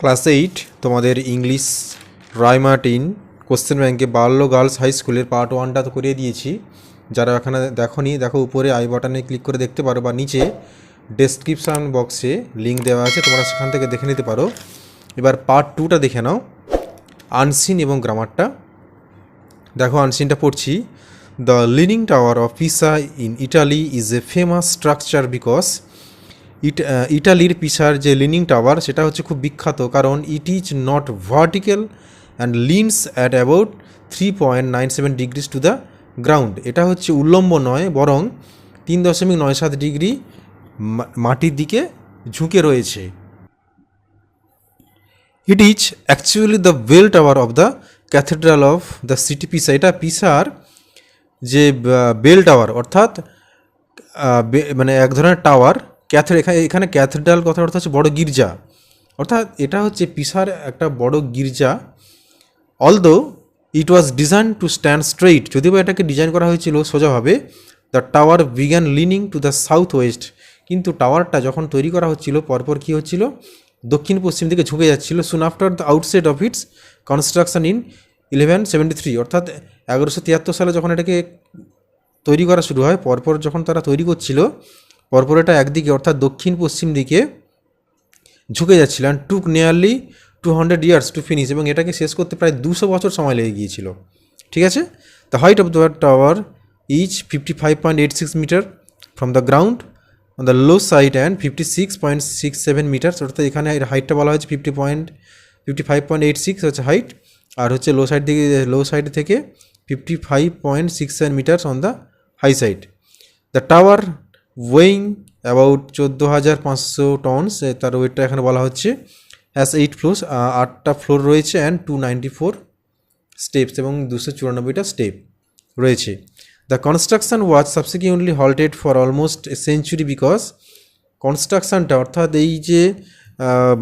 Class 8 তোমাদের English Ray Martin question ব্যাংকে বাল্য গার্লস হাই স্কুলের পার্ট 1টা তো করিয়ে দিয়েছি। যারা এখানে দেখোনি, দেখো উপরে আই বাটনে ক্লিক করে দেখতে পারো, বা নিচে ডেসক্রিপশান বক্সে লিঙ্ক দেওয়া আছে, তোমরা সেখান থেকে দেখে নিতে পারো। এবার পার্ট 2টা দেখে নাও, আনসিন এবং গ্রামারটা দেখো। আনসিনটা পড়ছি। The leaning tower of Pisa in Italy is a famous structure because ইটালির পিসার যে লিনিং টাওয়ার সেটা হচ্ছে খুব বিখ্যাত, কারণ it is not vertical and leans at about 3.97 degrees to the ground. এটা হচ্ছে উল্লম্ব নয়, বরং 3.97 ডিগ্রি মাটির দিকে ঝুঁকে রয়েছে। It is actually the bell tower of the cathedral of the city Pisa. এটা পিসার যে বেল টাওয়ার, অর্থাৎ মানে এক ধরনের টাওয়ার। এখানে ক্যাথেড্রাল কথার অর্থ হচ্ছে বড় গির্জা, অর্থাৎ এটা হচ্ছে পিসার একটা বড় গির্জা। Although it was design to stand straight, যদিও এটাকে ডিজাইন করা হয়েছিল সোজাভাবে। The tower began leaning to the south west, কিন্তু টাওয়ারটা যখন তৈরি করা হচ্ছিল পরপর কী হচ্ছিল, দক্ষিণ পশ্চিম দিকে ঝুঁকে যাচ্ছিল। সুন after the outset of its construction in 1173, অর্থাৎ 1173 সালে যখন এটাকে তৈরি করা শুরু হয়, পরপর যখন তারা তৈরি করছিল পরপর এটা একদিকে অর্থাৎ দক্ষিণ পশ্চিম দিকে ঝুঁকে যাচ্ছিল। And took nearly 200 years to finish, এবং এটাকে শেষ করতে প্রায় 200 বছর সময় লেগে গিয়েছিল। ঠিক আছে। The height of the tower is 55.86 metre from the ground on the low side and 56.67 metre, অর্থাৎ এখানে হাইটটা বলা হয়েছে 55.86 হচ্ছে হাইট, আর হচ্ছে লো সাইড থেকে 55.67 meters on the high side. The tower weighing about 14,500 tons, তার ওয়েটটা এখানে বলা হচ্ছে। হ্যাজ 8 ফ্লোর্স, 8টা ফ্লোর রয়েছে, অ্যান্ড 294 স্টেপস, এবং 294টা স্টেপ রয়েছে। The construction was subsequently halted for almost a century because, কনস্ট্রাকশানটা অর্থাৎ এই যে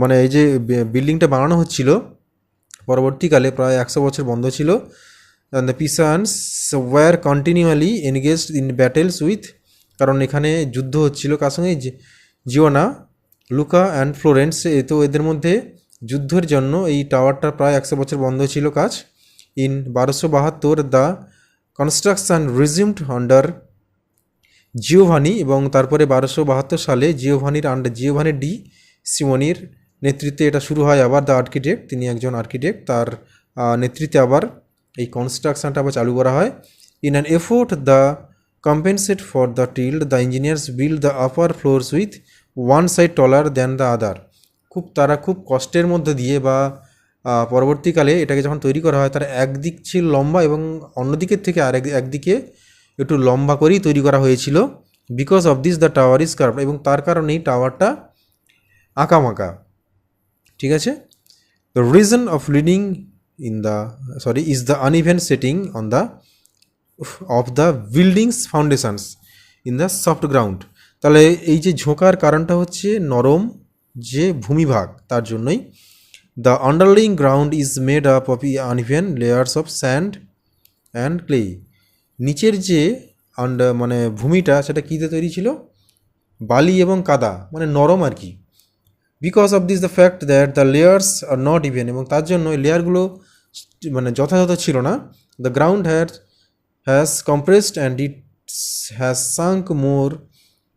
মানে এই যে বিল্ডিংটা বানানো হচ্ছিল পরবর্তীকালে প্রায় 100 বছর বন্ধ ছিল। And the Pisans were continually engaged in battles with, কারণ এখানে যুদ্ধ হচ্ছিল কার সঙ্গে, জিওনা, লুকা অ্যান্ড ফ্লোরেন্স। তো এদের মধ্যে যুদ্ধের জন্য এই টাওয়ারটা প্রায় 100 বছর বন্ধ ছিল কাজ। In 1272 the construction resumed under Giovanni, এবং তারপরে 1272 সালে জিওভানি ডি সিমোনির নেতৃত্বে এটা শুরু হয় আবার। দ্য আর্কিটেক্ট, তিনি একজন আর্কিটেক্ট, তার নেতৃত্বে আবার এই কনস্ট্রাকশানটা আবার চালু করা হয়। In an effort the compensate for the tilt, the engineers build the upper floors with one side taller than the other. তারা খুব কষ্টের মধ্যে দিয়ে বা পরবর্তীকালে এটাকে যখন তৈরি করা হয়, তার একদিক ছিল লম্বা এবং অন্যদিকের থেকে একদিকে একটু লম্বা করেই তৈরি করা হয়েছিল। Because of this the tower is curved, এবং তার কারণেই টাওয়ারটা আঁকামাঁকা। ঠিক আছে। The reason of leading is the uneven setting on the of the buildings foundations in the soft ground. তাহলে এই যে ঝোঁকার কারণটা হচ্ছে নরম যে ভূমিভাগ, তার জন্যই। The underlying ground is made up of uneven layers of sand and clay. নিচের যে মানে ভূমিটা সেটা কীতে তৈরি ছিল, বালি এবং কাদা, মানে নরম আর কি। Because of this the fact that the layers are not even, এবং তার জন্য এই লেয়ারগুলো মানে যথাযথ ছিল না। The ground has compressed and it has sunk more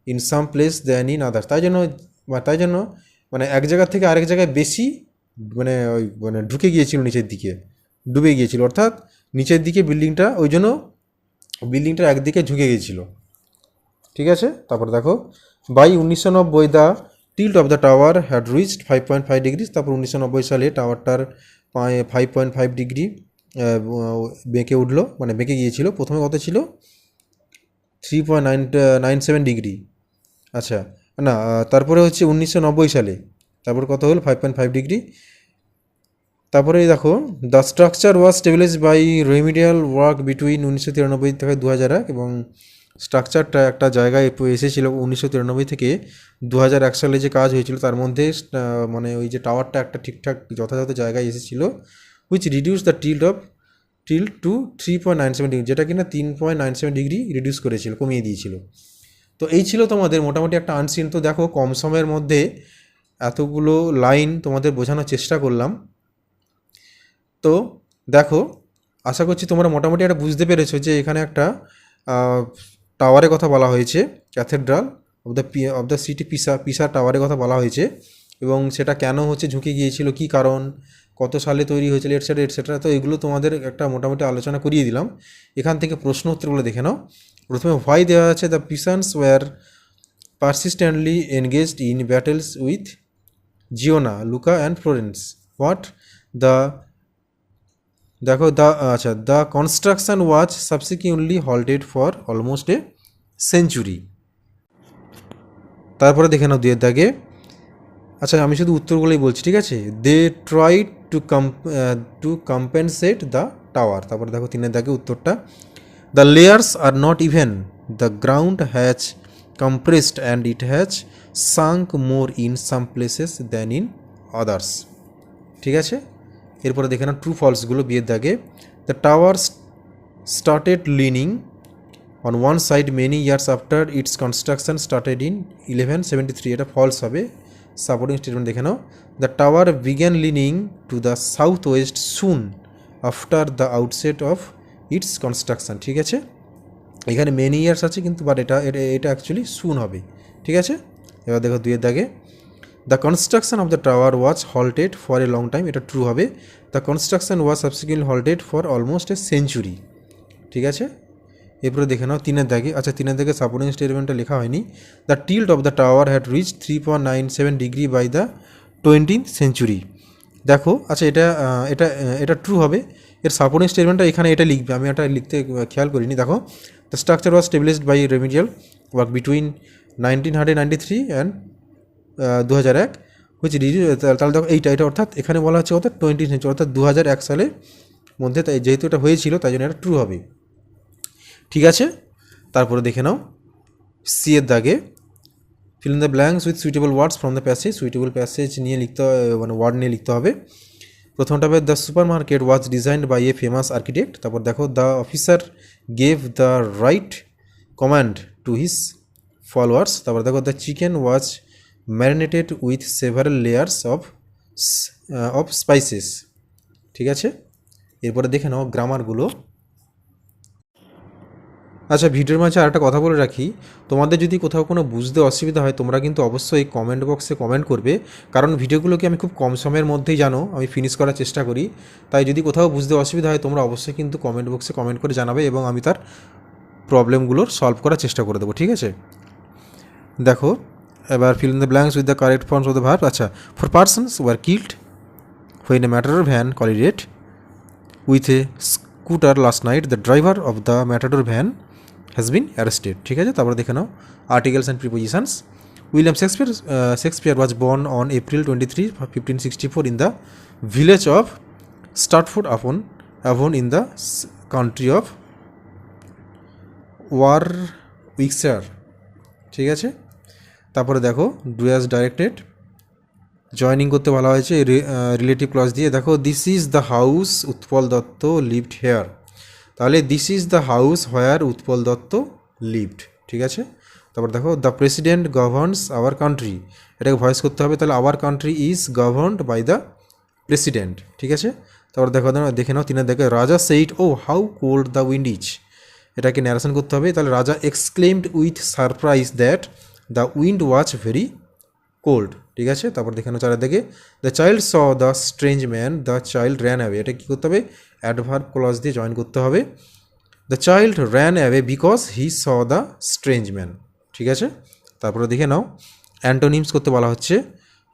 in some place than in others. তাই জন্য মানে এক জায়গা থেকে আরেক জায়গায় বেশি মানে ঢুকে গিয়েছিল, নিচের দিকে ডুবে গিয়েছিল, অর্থাৎ নিচের দিকে বিল্ডিংটা, ওই জন্য বিল্ডিংটা একদিকে ঝুঁকে গিয়েছিল। ঠিক আছে। তারপর দেখো, by 1990 the tilt of the tower had reached 5.5 degree. তারপর 1990 সালে টাওয়ারটার 5.5 ডিগ্রি বেঁকে উঠলো, মানে বেঁকে গিয়েছিল। প্রথমে কত ছিল, 3.97 ডিগ্রি। আচ্ছা না, তারপরে হচ্ছে 1990 সালে তারপর কত হলো, 5.5 ডিগ্রি। তারপরে দেখো, the structure was stabilised by remedial work between 1993 থেকে 2001, এবং স্ট্রাকচারটা একটা জায়গায় এসেছিল 1993 থেকে 2001 সালে যে কাজ হয়েছিল তার মধ্যে মানে ওই যে টাওয়ারটা একটা ঠিকঠাক যথাযথ জায়গায় এসেছিল, which reduced the tilt to 3.97 degree, যেটা কিনা 3.97 ডিগ্রি রিডিউস করেছিল, কমিয়ে দিয়েছিল। তো এই ছিল তোমাদের মোটামুটি একটা আনসিন। তো দেখো কম সময়ের মধ্যে এতগুলো লাইন তোমাদের বোঝানোর চেষ্টা করলাম। তো দেখো, আশা করছি তোমরা মোটামুটি এটা বুঝতে পেরেছো যে এখানে একটা টাওয়ারের কথা বলা হয়েছে, ক্যাথেড্রাল অফ দ্য সিটি পিসা টাওয়ারের কথা বলা হয়েছে, এবং সেটা কেন হচ্ছে ঝুঁকে গিয়েছিল, কী কারণ, কত সালে তৈরি হয়েছিল, এটসেট্রা এটসেট্রা। তো এগুলো তোমাদের একটা মোটামুটি আলোচনা করিয়ে দিলাম। এখান থেকে প্রশ্ন উত্তরগুলো দেখে নাও। প্রথমে হোয়াই দেওয়া আছে, the Pisans were persistently engaged in battles with Genoa, Lucca and Florence. What the দেখো the construction was subsequently halted for almost a century. তারপরে দেখে নাও 2 দাগে, আচ্ছা আমি শুধু উত্তরগুলোই বলছি, ঠিক আছে। They try to compensate the tower. তারপরে দেখো 3 দাগে উত্তরটা, the layers are not even, the ground has compressed and it has sunk more in some places than in others, ঠিক আছে। এরপরে দেখে না ট্রু ফলসগুলো বিয়ের দাগে, the tower started leaning on one side many years after its construction started in 1173, এটা false হবে। সাপোর্টিং স্টেটমেন্ট দেখে নাও, the tower began leaning to the south west soon after the outset of its construction, ঠিক আছে। এখানে many years আছে কিন্তু, but এটা অ্যাকচুয়ালি সুন হবে, ঠিক আছে। এবার দেখো 2 দাগে, the construction of the tower was halted for a long time, এটা ট্রু হবে। The construction was subsequently halted for almost a century, ঠিক আছে। এরপরে দেখে নাও 3 দাগে, আচ্ছা 3 দাগে সাপোর্টিং স্টেটমেন্টটা লেখা হয়নি, the tilt of the tower had reach 3.97 degree by the 20th century. দেখো আচ্ছা এটা এটা এটা ট্রু হবে। এর সাপোর্টিং স্টেটমেন্টটা এখানে এটা লিখবে, আমি এটা লিখতে খেয়াল করিনি। দেখো, the structure was stabilised by remedial work between 1993 and 2001, which তাহলে দেখো এটা অর্থাৎ এখানে বলা হচ্ছে অর্থাৎ 20th সেঞ্চুরি, অর্থাৎ 2001 সালের মধ্যে, তাই যেহেতু এটা হয়েছিল তাই জন্য এটা ট্রু হবে, ঠিক আছে। তারপরে দেখে নাও সি এর দাগে, fill in the blanks with suitable words from the passage, suitable passage নিয়ে লিখতে মানে ওয়ার্ড নিয়ে লিখতে হবে। প্রথমটা হবে, the supermarket was designed by a famous architect. তারপর দেখো, the officer gave the right command to his followers. তারপর দেখো, the chicken was marinated with several layers of spices, ঠিক আছে। এরপরে দেখে নাও গ্রামারগুলো। আচ্ছা ভিডিওর মাঝে আরেকটা কথা বলে রাখি, তোমাদের যদি কোথাও কোনো বুঝতে অসুবিধা হয় তোমরা কিন্তু অবশ্যই কমেন্ট বক্সে কমেন্ট করবে, কারণ ভিডিওগুলোকে আমি খুব কম সময়ের মধ্যেই আমি ফিনিশ করার চেষ্টা করি। তাই যদি কোথাও বুঝতে অসুবিধা হয় তোমরা অবশ্যই কিন্তু কমেন্ট বক্সে কমেন্ট করে জানাবে, এবং আমি তার প্রবলেমগুলোর সলভ করার চেষ্টা করে দেবো, ঠিক আছে। দেখো এবার fill in the blanks with the correct forms of the verb. আচ্ছা, four persons were killed when a matador van collided with a scooter last night, the driver of the matador van has been arrested, ঠিক আছে। তারপরে দেখে নাও articles and prepositions. William Shakespeare was born on April 23, 1564 in the village of Stratford upon in the country of Warwickshire, ঠিক আছে। তারপরে দেখো do as directed, joining করতে বলা হয়েছে রিলেটিভ ক্লজ দিয়ে। দেখো, this is the house Utpal Dutt lived here, তাহলে this is the house where Utpal Dutt lived, ঠিক আছে। তারপর দেখো, the president governs our country, এটাকে ভয়েস করতে হবে, তাহলে our country is governed by the president, ঠিক আছে। তারপর দেখে নাও 3 দেখে, Raja said oh how cold the wind is, এটাকে ন্যারেশন করতে হবে, তাহলে Raja exclaimed with surprise that the wind was very cold, ঠিক আছে। তারপর দেখে নাও 4 দেখে, the child saw the strange man, the child ran away, এটা কী করতে হবে, অ্যাডভার্ব ক্লজ দিয়ে জয়েন করতে হবে। The child ran away because he saw the strange man, ঠিক আছে। তারপরে দেখে নাও অ্যান্টোনিমস করতে বলা হচ্ছে,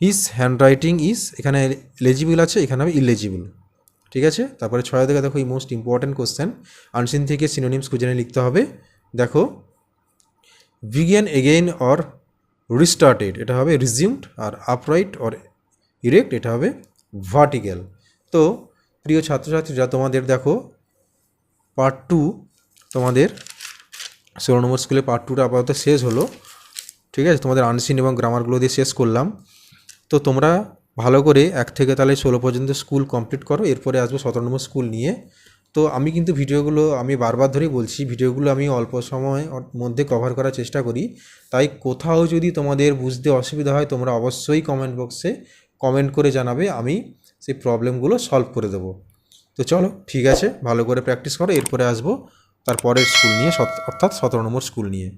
হিজ হ্যান্ডরাইটিং ইজ, এখানে লেজিবল আছে, এখানে হবে ইলেজিবল, ঠিক আছে। তারপরে 6 দেখে দেখো, এই মোস্ট ইম্পর্ট্যান্ট কোশ্চেন, আনসিন থেকে সিনোনিমস খুঁজে নিয়ে লিখতে হবে। দেখো, বিগিন এগেইন অর রিস্টার্টেড, এটা হবে রিজিউমড, আর আপরাইট অর ইরেক্ট, এটা হবে ভার্টিক্যাল। তো প্রিয় ছাত্রছাত্রীরা, তোমাদের দেখো পার্ট 2 তোমাদের 16 নম্বর স্কুলে পার্ট 2টা আপাতত শেষ হলো, ঠিক আছে। তোমাদের আনসিন এবং গ্রামারগুলো দিয়ে শেষ করলাম। তো তোমরা ভালো করে 1 থেকে তাহলে 16 পর্যন্ত স্কুল কমপ্লিট করো, এরপরে আসবো 17 নম্বর স্কুল নিয়ে। তো আমি কিন্তু ভিডিওগুলো আমি বারবার ধরেই বলছি, ভিডিওগুলো আমি অল্প সময়ের মধ্যে কভার করার চেষ্টা করি। তাই কোথাও যদি তোমাদের বুঝতে অসুবিধা হয় তোমরা অবশ্যই কমেন্ট বক্সে কমেন্ট করে জানাবে, আমি সেই প্রবলেমগুলো সলভ করে দেবো। তো চলো ঠিক আছে, ভালো করে প্র্যাকটিস করো, এরপরে আসবো তারপরের স্কুল নিয়ে, অর্থাৎ 17 নম্বর স্কুল নিয়ে।